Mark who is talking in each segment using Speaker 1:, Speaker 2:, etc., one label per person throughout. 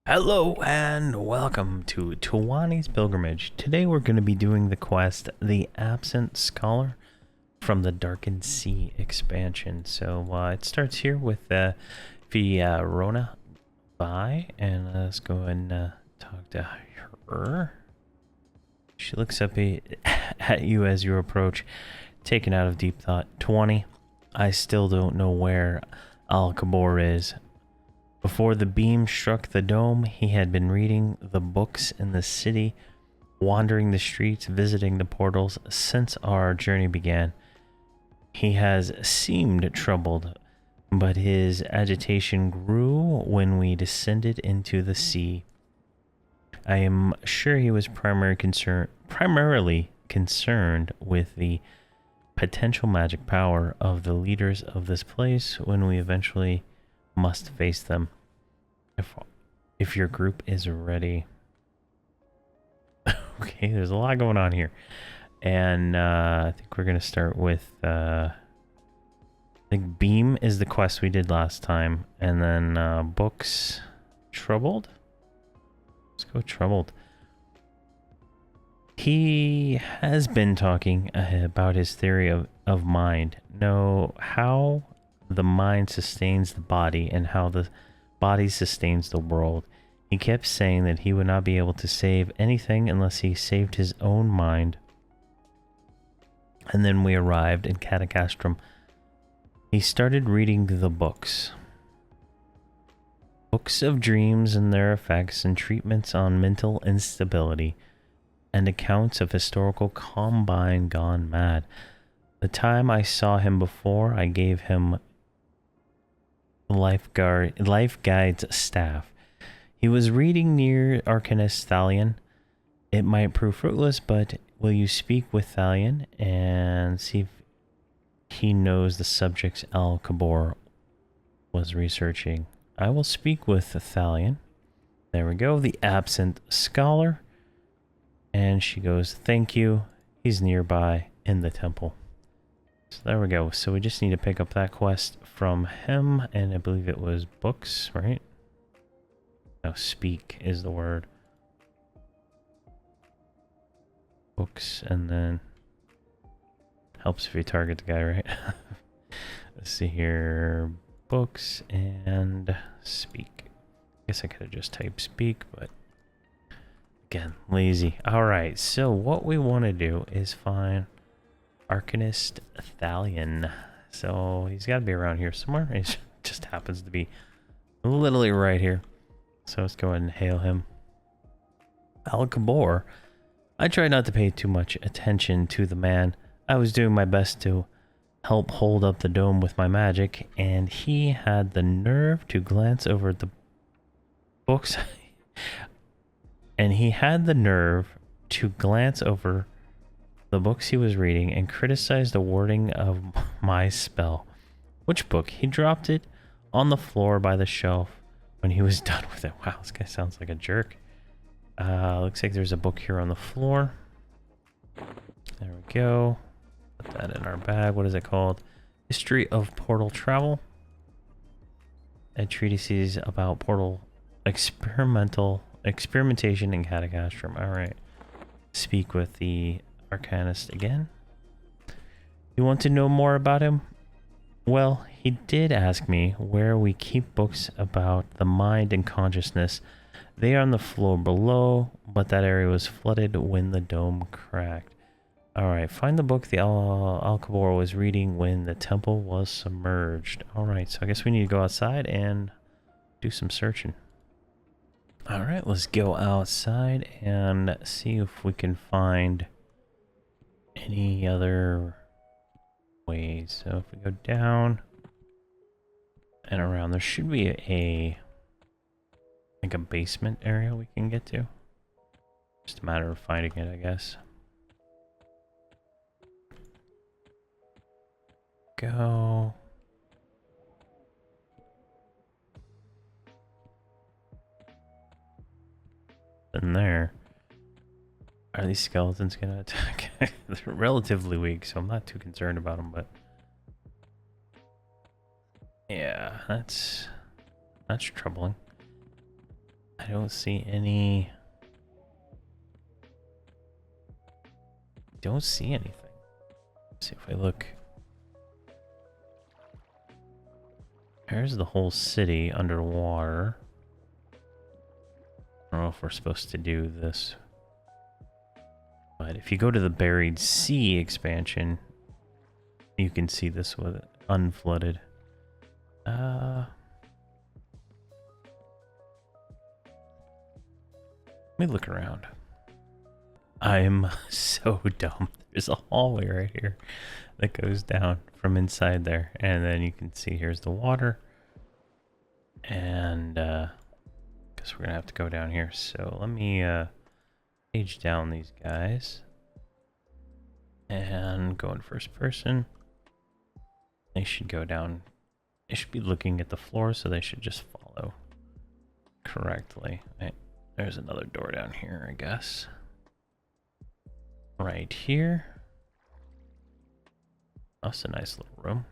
Speaker 1: Hello and welcome to Towani's Pilgrimage. Today we're going to be doing the quest, The Absent Scholar from the Darkened Sea expansion. So it starts here with Verona Bai, and let's go and talk to her. She looks up at you as you approach, taken out of deep thought. 20. I still don't know where Al-Kabor is. Before the beam struck the dome, he had been reading the books in the city, wandering the streets, visiting the portals since our journey began. He has seemed troubled, but his agitation grew when we descended into the sea. I am sure he was primarily concerned with the potential magic power of the leaders of this place when we eventually must face them. If your group is ready. Okay, there's a lot going on here. And I think we're going to start with I think Beam is the quest we did last time, and then books. Troubled. Let's go Troubled. He has been talking about his theory of mind. Know how the mind sustains the body and how the body sustains the world. He kept saying that he would not be able to save anything unless he saved his own mind. And then we arrived in Catacastrum. He started reading the books. Books of dreams and their effects and treatments on mental instability and accounts of historical combine gone mad. The time I saw him before, I gave him life guide's staff. He was reading near Arcanist Thalion. It might prove fruitless, but will you speak with Thalion and see if he knows the subjects Al-Kabor was researching? I will speak with Thalion. There we go, the absent scholar. And she goes, thank you. He's nearby in the temple. So there we go. So we just need to pick up that quest from him, and I believe it was books, right? No, speak is the word. Books, and then helps if you target the guy, right? Let's see here. Books and speak. I guess I could have just typed speak, but again, lazy. Alright, so what we want to do is find Arcanist Thalion. So he's got to be around here somewhere. He just happens to be literally right here. So let's go ahead and hail him. Al-Kabor. I tried not to pay too much attention to the man. I was doing my best to help hold up the dome with my magic, and he had the nerve to glance over the books. And he had the nerve to glance over the books he was reading and criticized the wording of my spell. Which book? He dropped it on the floor by the shelf when he was done with it. Wow, this guy sounds like a jerk. Looks like there's a book here on the floor. There we go. Put that in our bag. What is it called? History of Portal Travel. A treatises about portal experimentation in Catacastrum. Alright. Speak with the Arcanist again. You want to know more about him? Well, he did ask me where we keep books about the mind and consciousness. They are on the floor below, but that area was flooded when the dome cracked. Alright, find the book the Al-Kabor was reading when the temple was submerged. Alright, so I guess we need to go outside and do some searching. Alright, let's go outside and see if we can find any other ways. So if we go down and around, there should be like a basement area we can get to. Just a matter of finding it, I guess. Go. In there. Are these skeletons gonna attack? They're relatively weak, so I'm not too concerned about them, but yeah, Yeah, that's troubling. I don't see any. Don't see anything. Let's see if I look. Here's the whole city underwater. I don't know if we're supposed to do this. But if you go to the Buried Sea expansion, you can see this with it unflooded. Let me look around. I'm so dumb. There's a hallway right here that goes down from inside there. And then you can see here's the water. And guess we're going to have to go down here. So let me page down these guys. And go in first person. They should go down. They should be looking at the floor, so they should just follow correctly. Right. There's another door down here, I guess. Right here. That's a nice little room.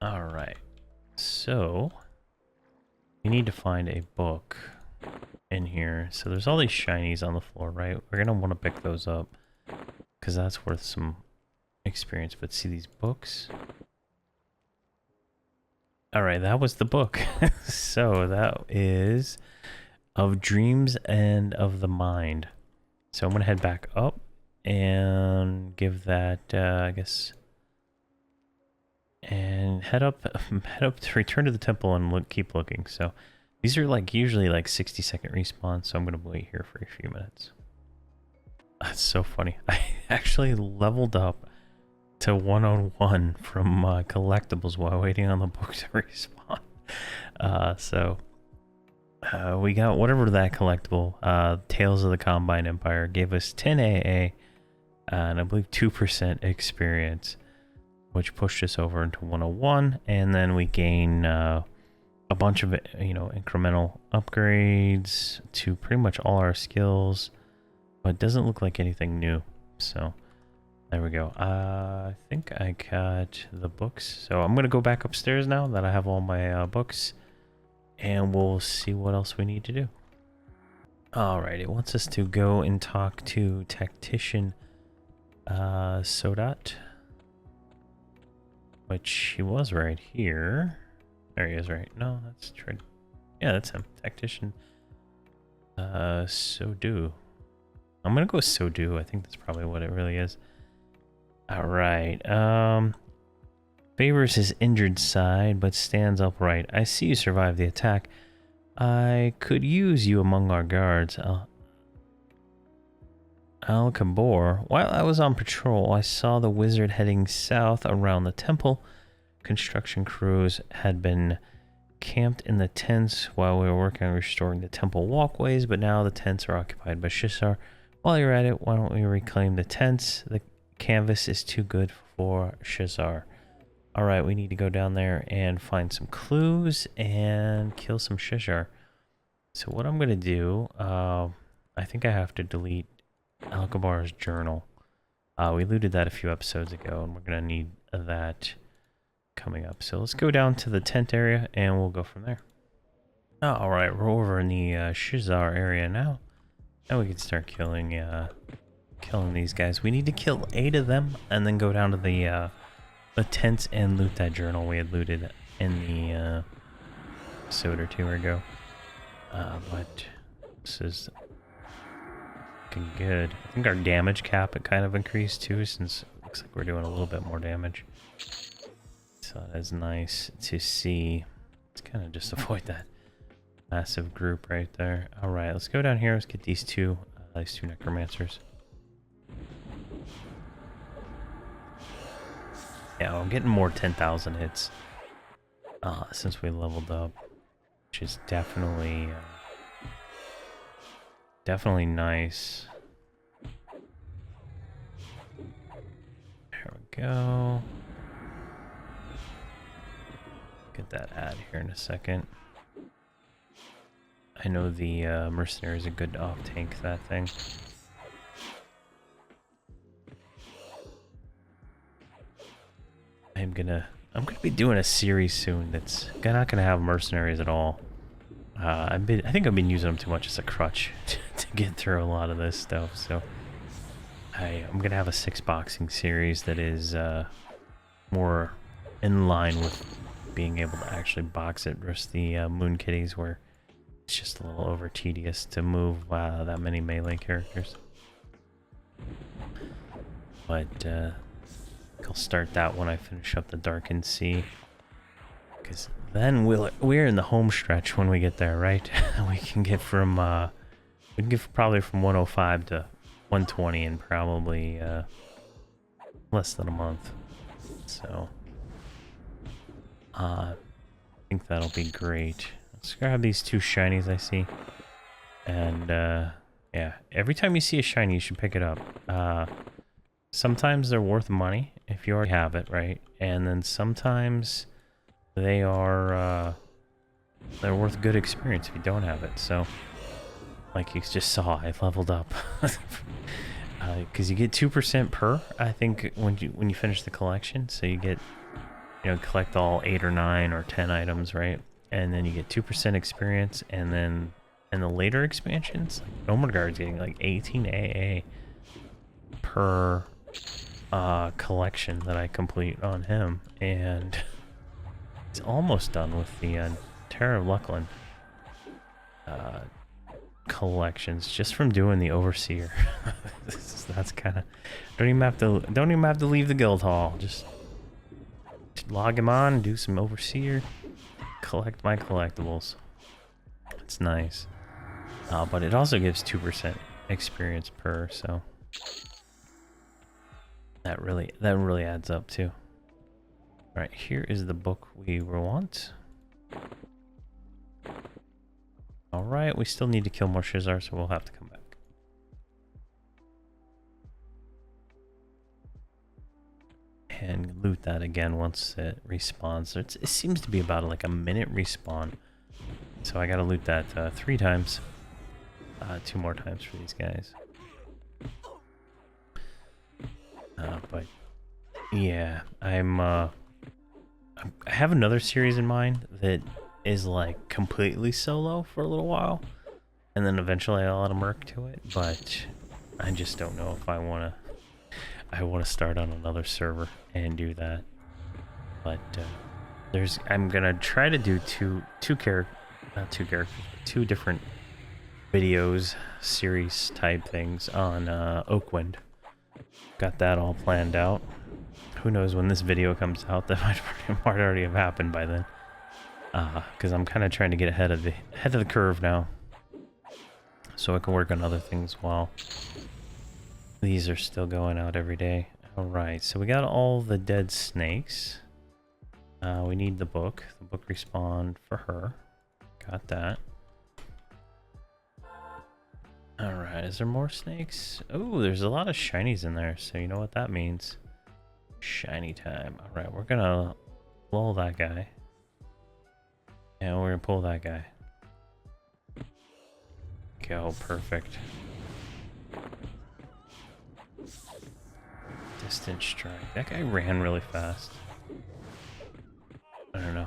Speaker 1: Alright. So, you need to find a book in here. So there's all these shinies on the floor, right? We're going to want to pick those up because that's worth some experience. But see these books? Alright, that was the book. So that is Of Dreams and of the Mind. So I'm going to head back up and give that, I guess, and head up to return to the temple and keep looking. So these are like usually like 60-second respawn, so I'm going to wait here for a few minutes. That's so funny. I actually leveled up to 101 from collectibles while waiting on the book to respawn. We got whatever that collectible, Tales of the Combine Empire, gave us 10 AA and I believe 2% experience, which pushed us over into 101. And then we gain a bunch of, incremental upgrades to pretty much all our skills, but it doesn't look like anything new. So there we go. I think I got the books. So I'm going to go back upstairs now that I have all my books. And we'll see what else we need to do. Alright, it wants us to go and talk to Tactician Sodat. Which he was right here. There he is, right? No, that's true. Yeah, that's him. Tactician Sodu. I'm gonna go with Sodu. I think that's probably what it really is. Alright, favors his injured side, but stands upright. I see you survived the attack. I could use you among our guards. Al-Kabor. While I was on patrol, I saw the wizard heading south around the temple. Construction crews had been camped in the tents while we were working on restoring the temple walkways, but now the tents are occupied by Shizar. While you're at it, why don't we reclaim the tents? The canvas is too good for Shizar. Alright, we need to go down there and find some clues and kill some Shizar. So what I'm going to do, I think I have to delete Al-Kabar's journal. We looted that a few episodes ago, and we're going to need that coming up. So let's go down to the tent area, and we'll go from there. Alright, we're over in the Shizar area now. Now we can start killing these guys. We need to kill 8 of them, and then go down to the tents and loot that journal we had looted in the episode or 2 ago. But this is looking good. I think our damage cap it kind of increased too, since it looks like we're doing a little bit more damage. So that is nice to see. Let's kind of just avoid that massive group right there. All right, let's go down here. Let's get these two necromancers. Yeah, I'm getting more 10,000 hits since we leveled up, which is definitely nice. There we go. Get that ad here in a second. I know the mercenary is a good off-tank that thing. I'm gonna be doing a series soon that's not gonna have mercenaries at all. I think I've been using them too much as a crutch to get through a lot of this stuff. So I'm gonna have a 6-boxing series that is more in line with being able to actually box it versus the Moon Kitties, where it's just a little over tedious to move that many melee characters. But I'll start that when I finish up the Darkened Sea, because then we're in the home stretch when we get there, right? we can get probably from 105 to 120 in probably less than a month. So I think that'll be great. Let's grab these 2 shinies I see, and yeah, every time you see a shiny, you should pick it up. Sometimes they're worth money if you already have it, right? And then sometimes they are they're worth good experience if you don't have it. So, like you just saw, I leveled up because you get 2% per. I think when you finish the collection, so you get collect all 8 or 9 or 10 items, right? And then you get 2% experience, and then in the later expansions, like Nomadguard's getting like 18 AA per collection that I complete on him, and he's almost done with the Terror of Luckland collections just from doing the Overseer. That's kind of don't even have to leave the guild hall. Just log him on, do some Overseer, collect my collectibles. It's nice, but it also gives 2% experience per, so that really adds up too. All right, here is the book we want. All right, we still need to kill more Shizar, so we'll have to come back. And loot that again once it respawns. So it seems to be about like a minute respawn. So I gotta loot that 3 times. 2 more times for these guys. But yeah, I have another series in mind that is like completely solo for a little while, and then eventually I'll add a merc to it. But I just don't know if I want to start on another server and do that. But I'm gonna try to do two different videos, series type things on Oakwind. Got that all planned out. Who knows when this video comes out? That might already have happened by then. Because I'm kind of trying to get ahead of the curve now, so I can work on other things while these are still going out every day. All right, so we got all the dead snakes. We need the book. The book respawned for her. Got that. All right, is there more snakes? Oh, there's a lot of shinies in there, so you know what that means. Shiny time. All right, we're gonna lull that guy. And we're gonna pull that guy. Go, perfect. Distant strike. That guy ran really fast. I don't know.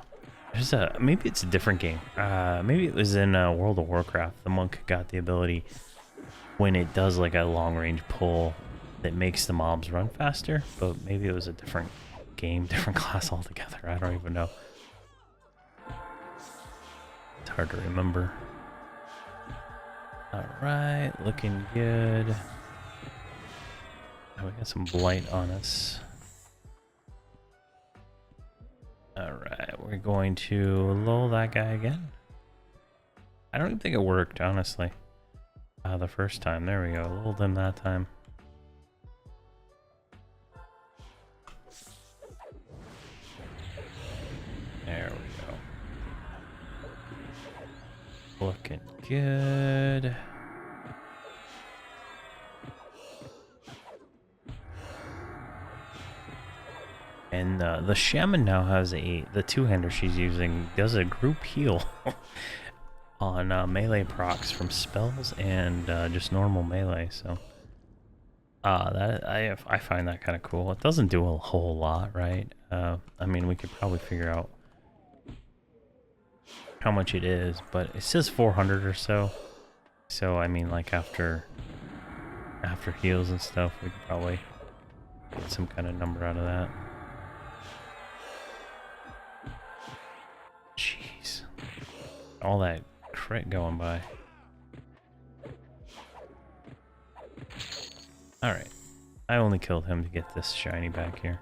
Speaker 1: There's maybe it's a different game. Maybe it was in World of Warcraft. The monk got the ability when it does like a long range pull that makes the mobs run faster, but maybe it was a different game, different class altogether. I don't even know. It's hard to remember. Alright, looking good. Oh, we got some blight on us. Alright, we're going to lull that guy again. I don't even think it worked, honestly. The first time. There we go. Lulled him that time. There we go. Looking good. And the shaman now has the two-hander she's using does a group heal on melee procs from spells and just normal melee. So I find that kind of cool. It doesn't do a whole lot, right? I mean, we could probably figure out how much it is, but it says 400 or so. So I mean, like after heals and stuff, we could probably get some kind of number out of that. Jeez, all that crit going by. All right, I only killed him to get this shiny back here,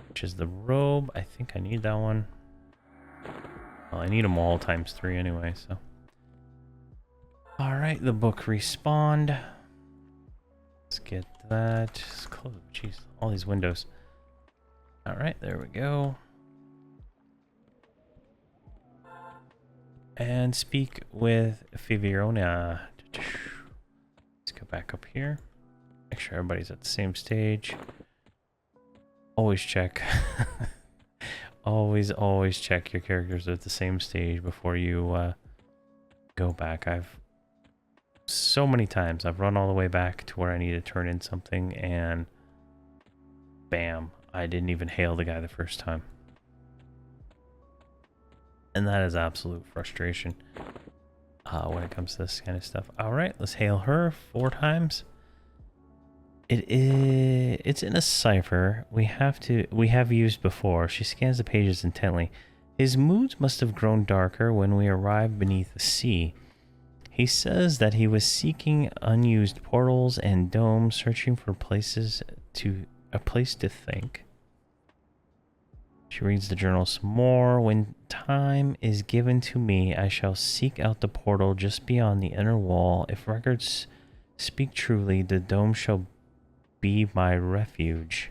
Speaker 1: which is the robe. I think I need that one. Well, I need them all times 3 anyway, so. Alright, the book respawned. Let's get that. Just close. Jeez, all these windows. Alright, there we go. And speak with Fiviona. Let's go back up here. Make sure everybody's at the same stage. Always check. Always check your characters at the same stage before you go back. So many times I've run all the way back to where I need to turn in something and bam, I didn't even hail the guy the first time. And that is absolute frustration when it comes to this kind of stuff. All right, let's hail her 4 times. It's in a cipher we have used before. She scans the pages intently. His moods must have grown darker when we arrived beneath the sea. He says that he was seeking unused portals and domes, searching for a place to think. She reads the journal some more. When time is given to me, I shall seek out the portal just beyond the inner wall. If records speak truly, the dome shall be my refuge.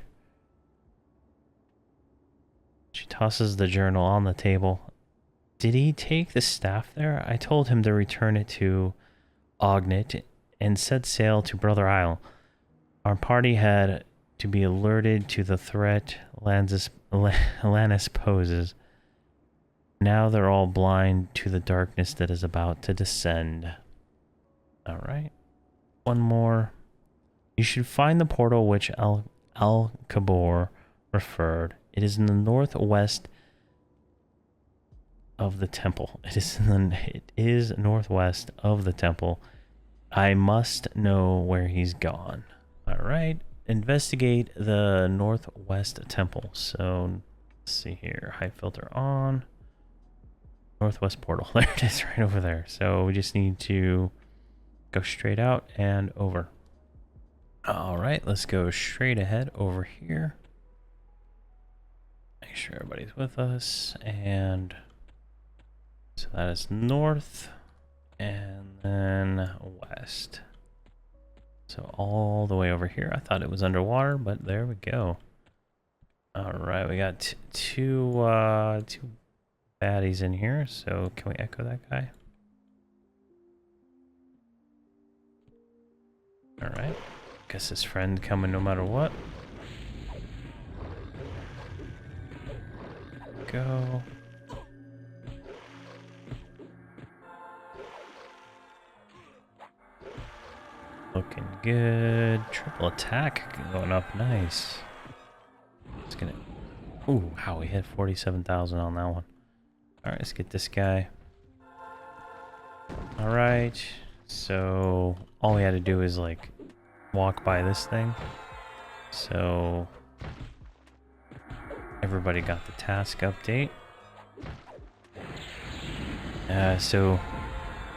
Speaker 1: She tosses the journal on the table. Did he take the staff there? I told him to return it to Ognet and set sail to Brother Isle. Our party had to be alerted to the threat Lannis poses. Now they're all blind to the darkness that is about to descend. Alright. One more. You should find the portal which Al-Kabor referred. It is in the northwest of the temple. It is northwest of the temple. I must know where he's gone. All right. Investigate the northwest temple. So let's see here. High filter on. Northwest portal. There it is, right over there. So we just need to go straight out and over. All right, let's go straight ahead over here. Make sure everybody's with us. And so that is north and then west. So all the way over here. I thought it was underwater, but there we go. All right, we got two baddies in here. So can we echo that guy? All right. Guess his friend coming no matter what. Go. Looking good. Triple attack going up. Nice. It's gonna. Ooh, wow, we hit 47,000 on that one. Alright, let's get this guy. Alright. So all we had to do is like walk by this thing. So everybody got the task update. So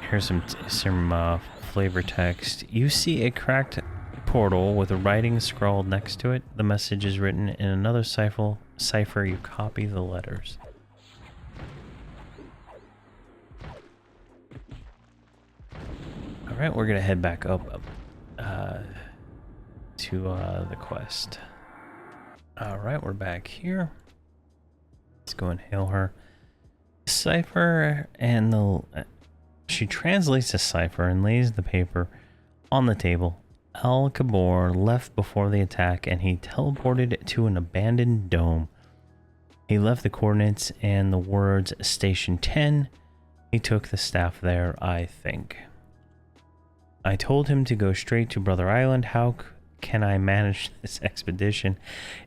Speaker 1: here's some flavor text. You see a cracked portal with a writing scrawled next to it. The message is written in another cipher. You copy the letters. All right, we're gonna head back up to the quest. All right, we're back here. Let's go and hail her. Cipher and the she translates the cipher and lays the paper on the table. Al-Kabor left before the attack and he teleported to an abandoned dome. He left the coordinates and the words Station 10. He took the staff there, I think. I told him to go straight to Brother Island. How can I manage this expedition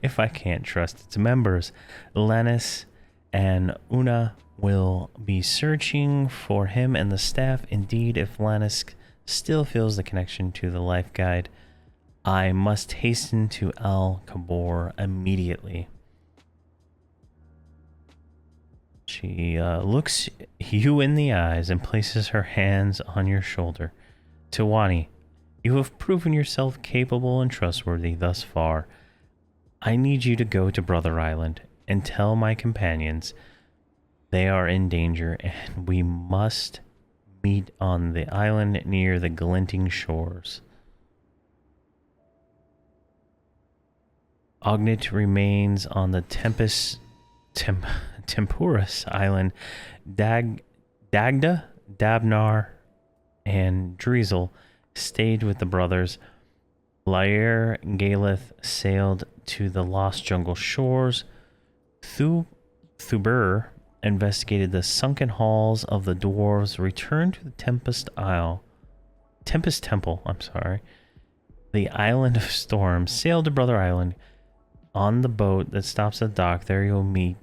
Speaker 1: if I can't trust its members? Lannis and Una will be searching for him and the staff. Indeed, if Lannis still feels the connection to the life guide, I must hasten to Al Kabor immediately. She looks you in the eyes and places her hands on your shoulder. Towani, you have proven yourself capable and trustworthy thus far. I need you to go to Brother Island and tell my companions they are in danger and we must meet on the island near the glinting shores. Ognit remains on the Temporous Island. Dagda, Dabnar, and Driesel stayed with the brothers. Lair Galeth sailed to the Lost Jungle shores. Thuber investigated the sunken halls of the dwarves. Returned to the Tempest Temple, the Island of Storms. Sailed to Brother Island on the boat that stops at the dock. There you'll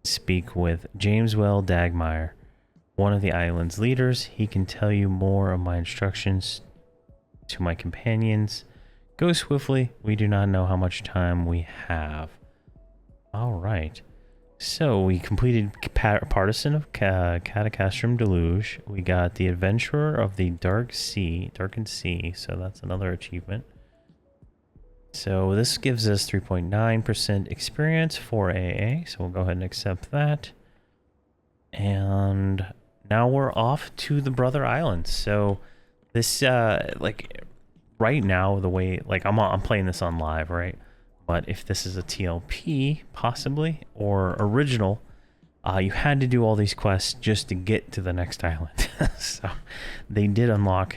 Speaker 1: speak with Jameswell Dagmire, one of the island's leaders. He can tell you more of my instructions to my companions. Go swiftly. We do not know how much time we have. All right. So we completed Partisan of Catacastrum Deluge. We got the Adventurer of the Darkened Sea. So that's another achievement. So this gives us 3.9% experience for AA. So we'll go ahead and accept that. And now we're off to the Brother Island. So this, like right now, the way, like I'm playing this on live, right? But if this is a TLP, possibly, or original, you had to do all these quests just to get to the next island. So they did unlock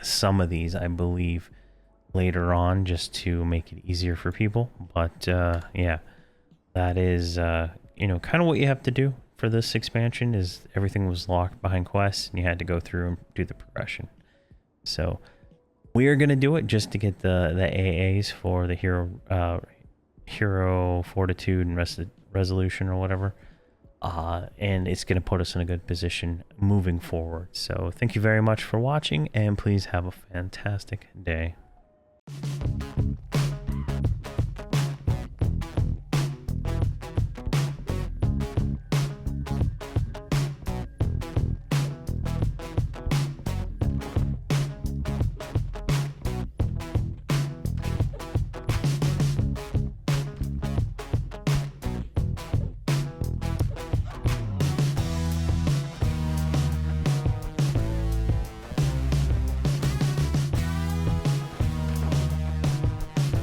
Speaker 1: some of these, I believe, later on, just to make it easier for people. But yeah, that is you know, kind of what you have to do for this expansion. Is everything was locked behind quests and you had to go through and do the progression. So we are going to do it just to get the AAs for the hero fortitude and resolution or whatever, and it's going to put us in a good position moving forward. So thank you very much for watching, and please have a fantastic day.